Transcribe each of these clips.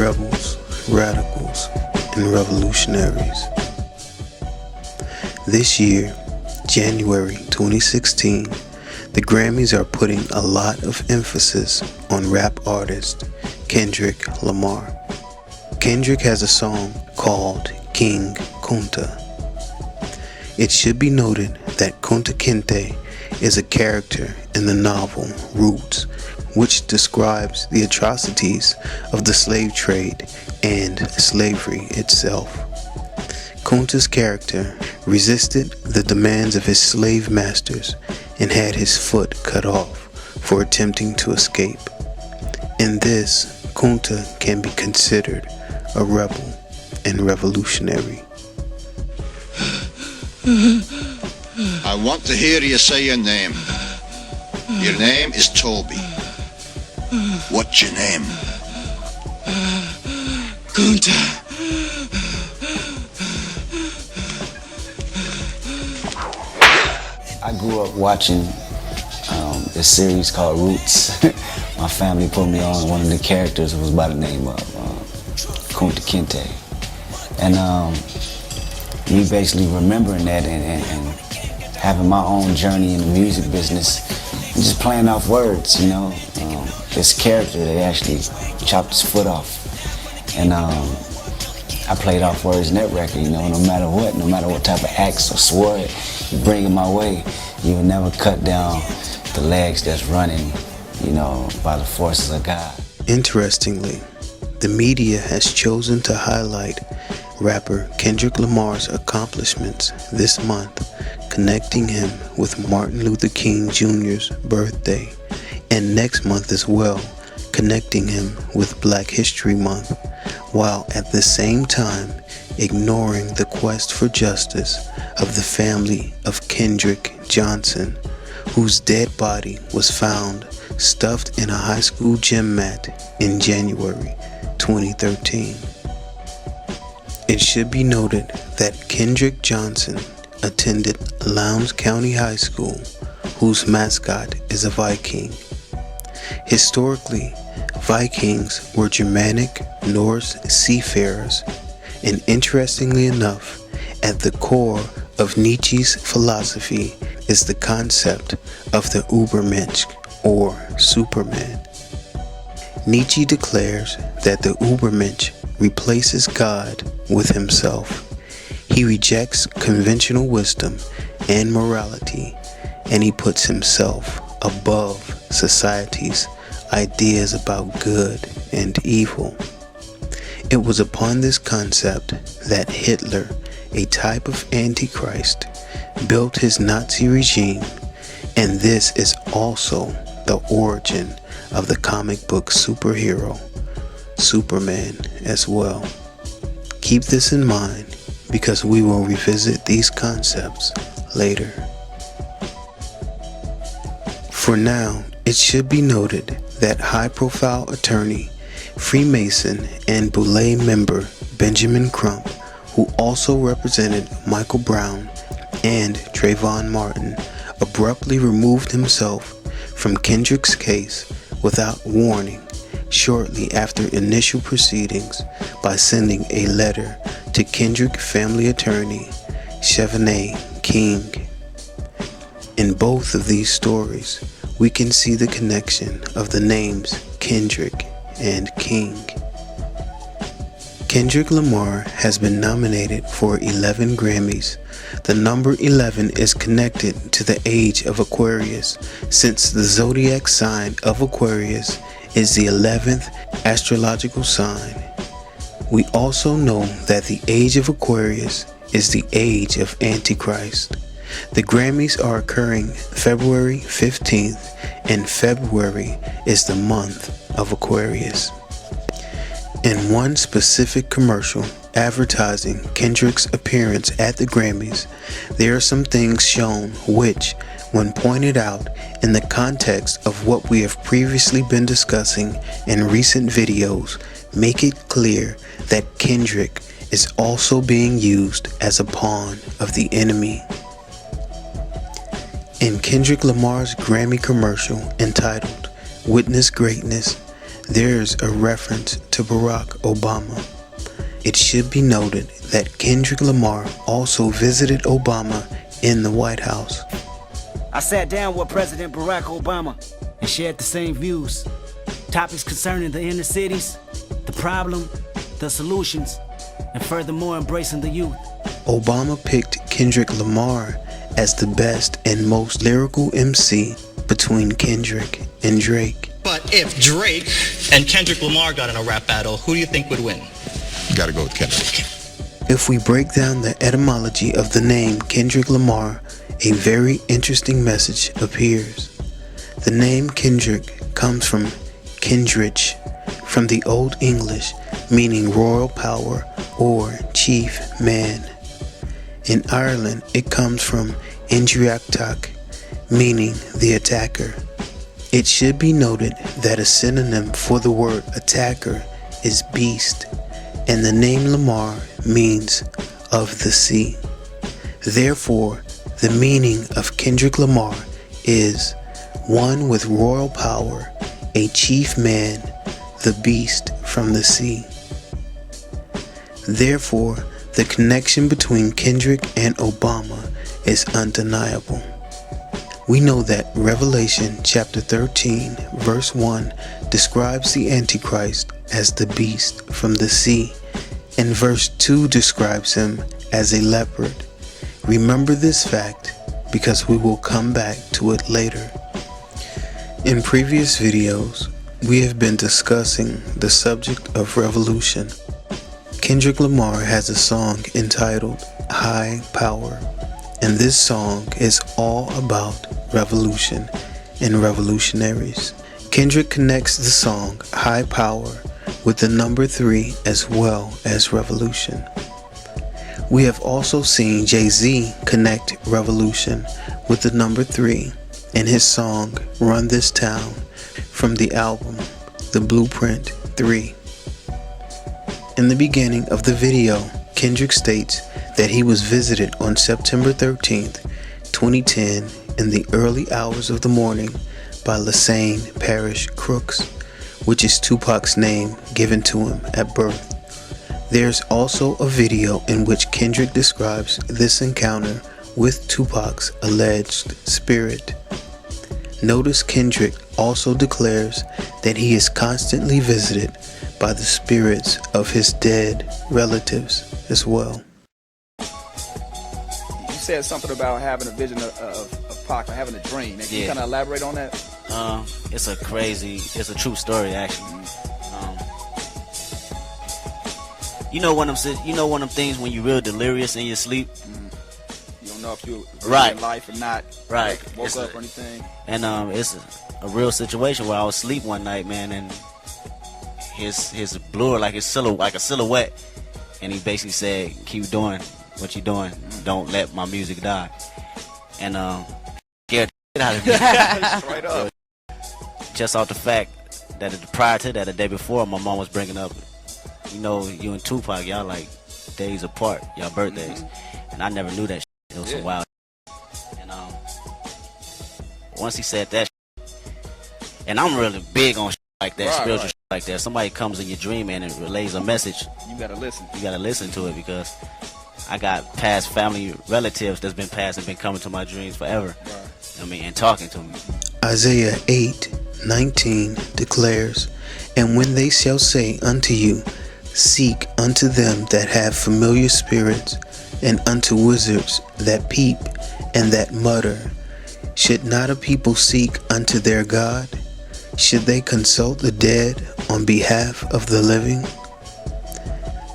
rebels, radicals, and revolutionaries. This year, January 2016, the Grammys are putting a lot of emphasis on rap artist Kendrick Lamar. Kendrick has a song called King Kunta. It should be noted that Kunta Kinte is a character in the novel Roots, which describes the atrocities of the slave trade and slavery itself. Kunta's character resisted the demands of his slave masters and had his foot cut off for attempting to escape. In this, Kunta can be considered a rebel and revolutionary. I want to hear you say your name. Your name is Toby. What's your name? Kunta. I grew up watching this series called Roots. My family put me on. One of the characters was by the name of Kunta Kinte. And me basically remembering that and having my own journey in the music business and just playing off words, you know. This character, they actually chopped his foot off. And I played off words in that record, you know, no matter what type of acts or sword you bring in my way, you will never cut down the legs that's running, you know, by the forces of God. Interestingly, the media has chosen to highlight rapper Kendrick Lamar's accomplishments this month, connecting him with Martin Luther King Jr.'s birthday, and next month as well, connecting him with Black History Month, while at the same time ignoring the quest for justice of the family of Kendrick Johnson, whose dead body was found stuffed in a high school gym mat in January 2013. It should be noted that Kendrick Johnson attended Lowndes County High School, whose mascot is a Viking. Historically, Vikings were Germanic Norse seafarers, and interestingly enough, at the core of Nietzsche's philosophy is the concept of the Übermensch, or Superman. Nietzsche declares that the Übermensch replaces God with himself. He rejects conventional wisdom and morality, and he puts himself above society's ideas about good and evil. It was upon this concept that Hitler, a type of Antichrist, built his Nazi regime, and this is also the origin of the comic book superhero Superman as well. Keep this in mind because we will revisit these concepts later. For now, it should be noted that high-profile attorney, Freemason, and Boulay member Benjamin Crump, who also represented Michael Brown and Trayvon Martin, abruptly removed himself from Kendrick's case without warning shortly after initial proceedings by sending a letter to Kendrick family attorney Chevaneh King. In both of these stories, we can see the connection of the names Kendrick and King. Kendrick Lamar has been nominated for 11 Grammys. The number 11 is connected to the age of Aquarius, since the zodiac sign of Aquarius is the 11th astrological sign. We also know that the age of Aquarius is the age of Antichrist. The Grammys are occurring February 15th, and February is the month of Aquarius. In one specific commercial advertising Kendrick's appearance at the Grammys, there are some things shown which, when pointed out in the context of what we have previously been discussing in recent videos, make it clear that Kendrick is also being used as a pawn of the enemy. In Kendrick Lamar's Grammy commercial entitled Witness Greatness, there's a reference to Barack Obama. It should be noted that Kendrick Lamar also visited Obama in the White House. I sat down with President Barack Obama and shared the same views. Topics concerning the inner cities, the problem, the solutions, and furthermore embracing the youth. Obama picked Kendrick Lamar as the best and most lyrical MC between Kendrick and Drake. But if Drake and Kendrick Lamar got in a rap battle, who do you think would win? Gotta go with Kendrick. If we break down the etymology of the name Kendrick Lamar, a very interesting message appears. The name Kendrick comes from Kendrich, from the Old English, meaning royal power or chief man. In Ireland, it comes from Indriachtak, meaning the attacker. It should be noted that a synonym for the word attacker is beast, and the name Lamar means of the sea. Therefore, the meaning of Kendrick Lamar is one with royal power, a chief man, the beast from the sea. Therefore, the connection between Kendrick and Obama is undeniable. We know that Revelation chapter 13 verse 1 describes the Antichrist as the beast from the sea, and verse 2 describes him as a leopard. Remember this fact because we will come back to it later. In previous videos, we have been discussing the subject of revolution. Kendrick Lamar has a song entitled High Power, and this song is all about revolution and revolutionaries. Kendrick connects the song High Power with the number 3 as well as revolution. We have also seen Jay-Z connect revolution with the number 3 in his song Run This Town from the album The Blueprint 3. In the beginning of the video, Kendrick states that he was visited on September 13th, 2010 in the early hours of the morning by Lassane Parish Crooks, which is Tupac's name given to him at birth. There's also a video in which Kendrick describes this encounter with Tupac's alleged spirit. Notice Kendrick also declares that he is constantly visited by the spirits of his dead relatives as well. You said something about having a vision of Pac, having a dream. Can you kind of elaborate on that? It's a true story actually. You know one of them things when you're real delirious in your sleep. You don't know if you're right in life or not. Right. Like, woke up or anything. And it's a real situation where I was asleep one night, man, and his blur like a silhouette, and he basically said, "Keep doing what you're doing. Don't let my music die." And scared the shit out of me. Straight up. Just off the fact that prior to that, the day before, my mom was bringing up, you know, you and Tupac, y'all like days apart, y'all birthdays, and I never knew that shit. It was some wild shit. And once he said that shit, and I'm really big on shit like that, spiritual shit like that. Somebody comes in your dream and it relays a message. You gotta listen. You gotta listen to it because I got past family relatives that's been passed and been coming to my dreams forever. I mean, and talking to me. Isaiah 8:19 declares, "And when they shall say unto you, Seek unto them that have familiar spirits, and unto wizards that peep and that mutter, should not a people seek unto their God? Should they consult the dead on behalf of the living?"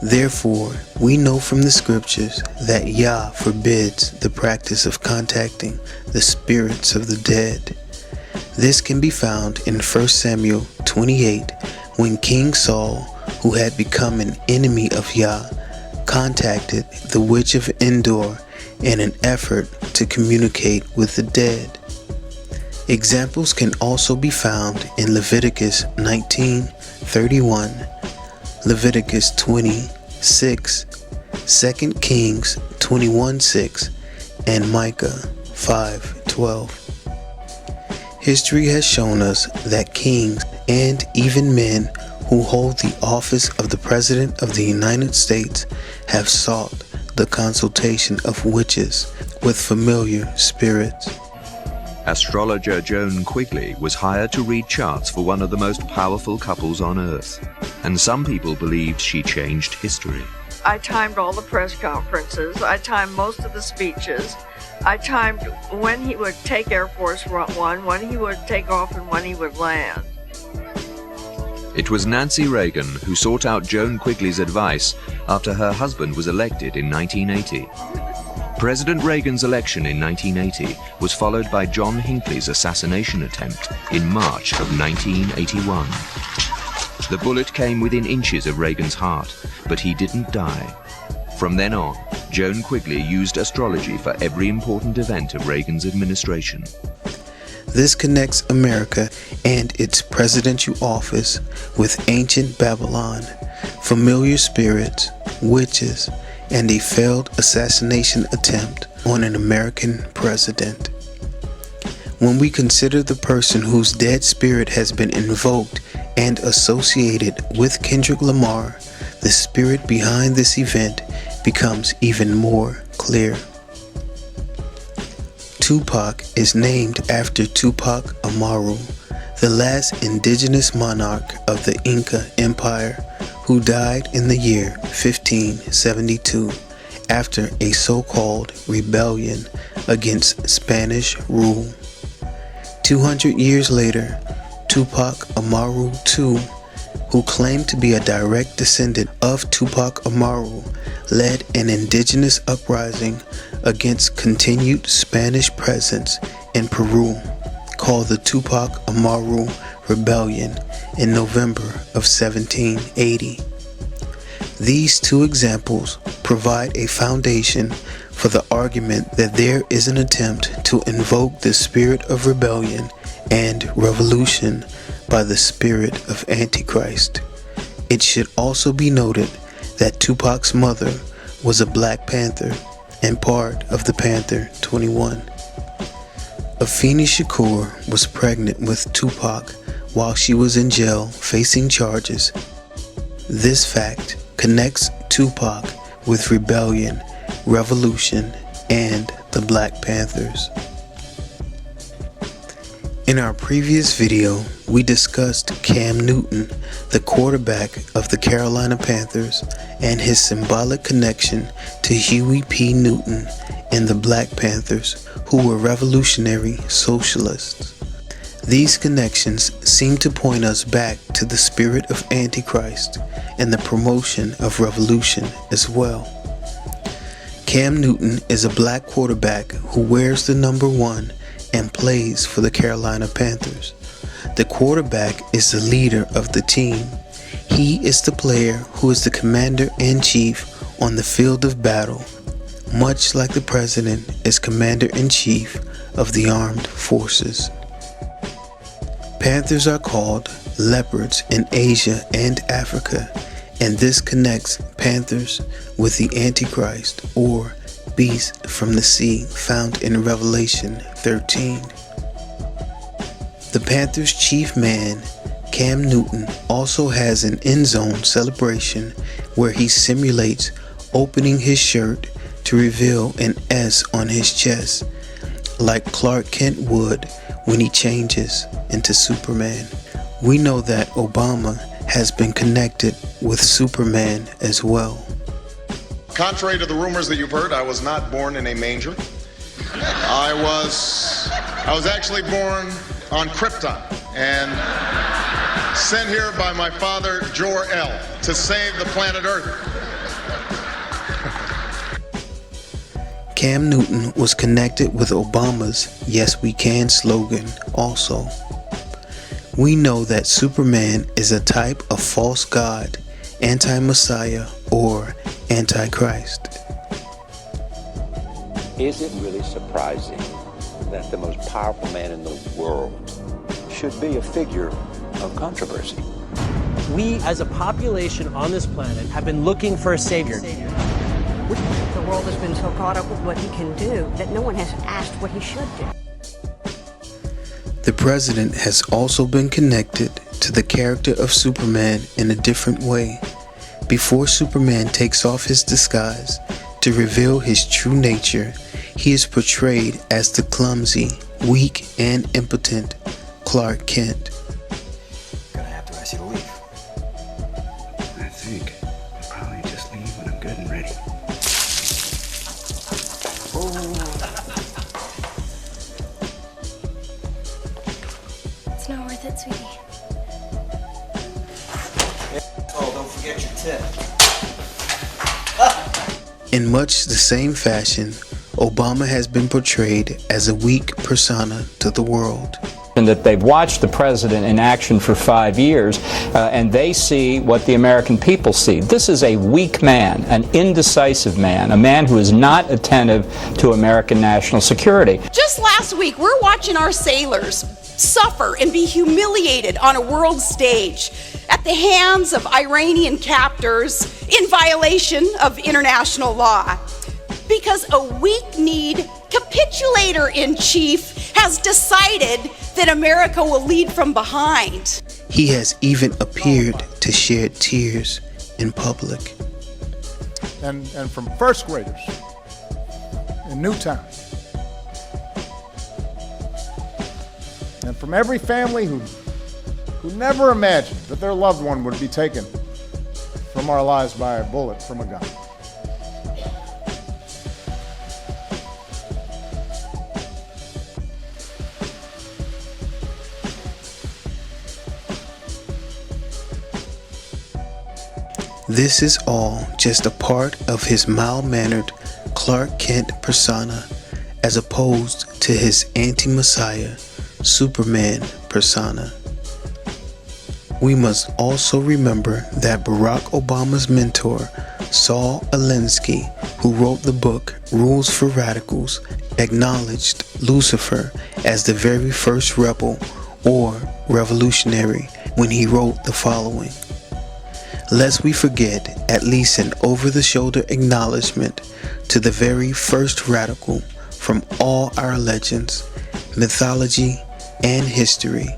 Therefore, we know from the scriptures that Yah forbids the practice of contacting the spirits of the dead. This can be found in 1 Samuel 28, when King Saul, who had become an enemy of Yah, contacted the witch of Endor in an effort to communicate with the dead. Examples can also be found in Leviticus 19:31, Leviticus 20:6, 2 Kings 21:6, and Micah 5:12. History has shown us that kings and even men who hold the office of the President of the United States have sought the consultation of witches with familiar spirits. Astrologer Joan Quigley was hired to read charts for one of the most powerful couples on Earth, and some people believed she changed history. I timed all the press conferences. I timed most of the speeches. I timed when he would take Air Force One, when he would take off, and when he would land. It was Nancy Reagan who sought out Joan Quigley's advice after her husband was elected in 1980. President Reagan's election in 1980 was followed by John Hinckley's assassination attempt in March of 1981. The bullet came within inches of Reagan's heart, but he didn't die. From then on, Joan Quigley used astrology for every important event of Reagan's administration. This connects America and its presidential office with ancient Babylon, familiar spirits, witches, and a failed assassination attempt on an American president. When we consider the person whose dead spirit has been invoked and associated with Kendrick Lamar, the spirit behind this event becomes even more clear. Tupac is named after Tupac Amaru, the last indigenous monarch of the Inca Empire, who died in the year 1572 after a so-called rebellion against Spanish rule. 200 years later, Tupac Amaru II, who claimed to be a direct descendant of Tupac Amaru, led an indigenous uprising against continued Spanish presence in Peru, called the Tupac Amaru Rebellion in November of 1780. These two examples provide a foundation for the argument that there is an attempt to invoke the spirit of rebellion and revolution by the spirit of Antichrist. It should also be noted that Tupac's mother was a Black Panther and part of the Panther 21. Afeni Shakur was pregnant with Tupac while she was in jail facing charges. This fact connects Tupac with rebellion, revolution, and the Black Panthers. In our previous video, we discussed Cam Newton, the quarterback of the Carolina Panthers, and his symbolic connection to Huey P. Newton and the Black Panthers, who were revolutionary socialists. These connections seem to point us back to the spirit of Antichrist and the promotion of revolution as well. Cam Newton is a black quarterback who wears the number 1 and plays for the Carolina Panthers. The quarterback is the leader of the team. He is the player who is the commander-in-chief on the field of battle, much like the president is commander-in-chief of the armed forces. Panthers are called leopards in Asia and Africa, and this connects panthers with the Antichrist, or beast from the sea, found in Revelation 13. The Panthers' chief man, Cam Newton, also has an end zone celebration where he simulates opening his shirt to reveal an S on his chest, like Clark Kent would when he changes into Superman. We know that Obama has been connected with Superman as well. Contrary to the rumors that you've heard, I was not born in a manger. I was actually born on Krypton and sent here by my father, Jor-El, to save the planet Earth. Cam Newton was connected with Obama's Yes We Can slogan also. We know that Superman is a type of false god, anti-Messiah, or Antichrist. Is it really surprising that the most powerful man in the world should be a figure of controversy? We, as a population on this planet, have been looking for a savior. The world has been so caught up with what he can do that no one has asked what he should do. The president has also been connected to the character of Superman in a different way. Before Superman takes off his disguise to reveal his true nature, he is portrayed as the clumsy, weak, and impotent Clark Kent. Gonna have to ask you to leave. I think I'll probably just leave when I'm good and ready. It's not worth it, sweetie. Oh, don't forget your tip. In much the same fashion, Obama has been portrayed as a weak persona to the world. And that they've watched the president in action for 5 years, and they see what the American people see. This is a weak man, an indecisive man, a man who is not attentive to American national security. Just last week, we're watching our sailors suffer and be humiliated on a world stage at the hands of Iranian captors in violation of international law. Because a weak-kneed capitulator-in-chief has decided that America will lead from behind. He has even appeared to shed tears in public. And from first graders in Newtown. And from every family who never imagined that their loved one would be taken from our lives by a bullet from a gun. This is all just a part of his mild-mannered Clark Kent persona, as opposed to his anti-Messiah Superman persona. We must also remember that Barack Obama's mentor, Saul Alinsky, who wrote the book Rules for Radicals, acknowledged Lucifer as the very first rebel or revolutionary when he wrote the following: "Lest we forget at least an over-the-shoulder acknowledgement to the very first radical from all our legends, mythology, and history,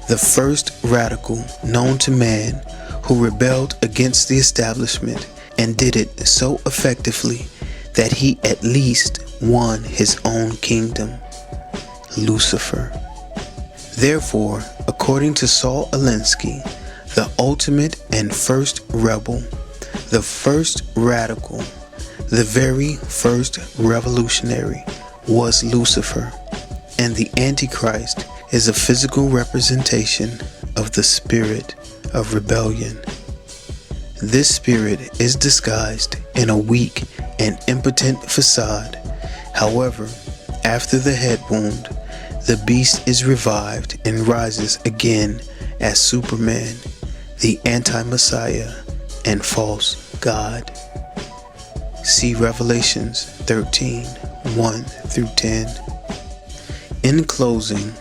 the first radical known to man who rebelled against the establishment and did it so effectively that he at least won his own kingdom, Lucifer." Therefore, according to Saul Alinsky, the ultimate and first rebel, the first radical, the very first revolutionary was Lucifer, and the Antichrist is a physical representation of the spirit of rebellion. This spirit is disguised in a weak and impotent facade. However, after the head wound, the beast is revived and rises again as Superman, the anti-Messiah and false God. See Revelations 13:1-10. In closing,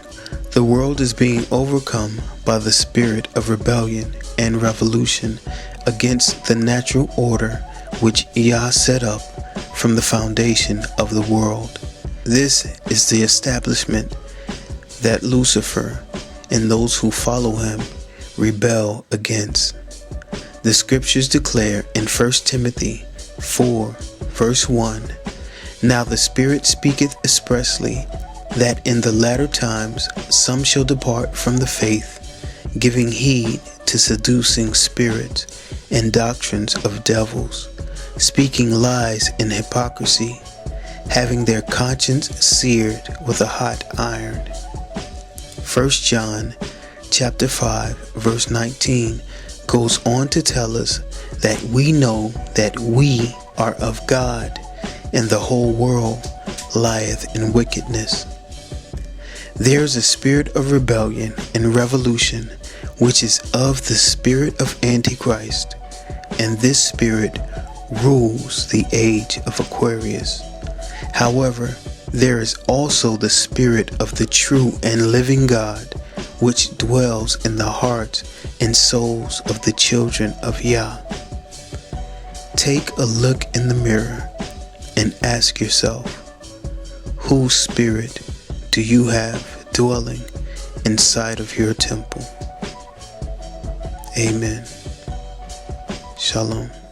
the world is being overcome by the spirit of rebellion and revolution against the natural order which Yah set up from the foundation of the world. This is the establishment that Lucifer and those who follow him rebel against. The scriptures declare in 1 Timothy 4:1, "Now the Spirit speaketh expressly, that in the latter times some shall depart from the faith, giving heed to seducing spirits and doctrines of devils, speaking lies in hypocrisy, having their conscience seared with a hot iron." 1 John chapter 5:19 goes on to tell us that we know that we are of God, and the whole world lieth in wickedness. There is a spirit of rebellion and revolution which is of the spirit of Antichrist, and this spirit rules the age of Aquarius. However, there is also the spirit of the true and living God, which dwells in the hearts and souls of the children of Yah. Take a look in the mirror and ask yourself, whose spirit do you have dwelling inside of your temple? Amen. Shalom.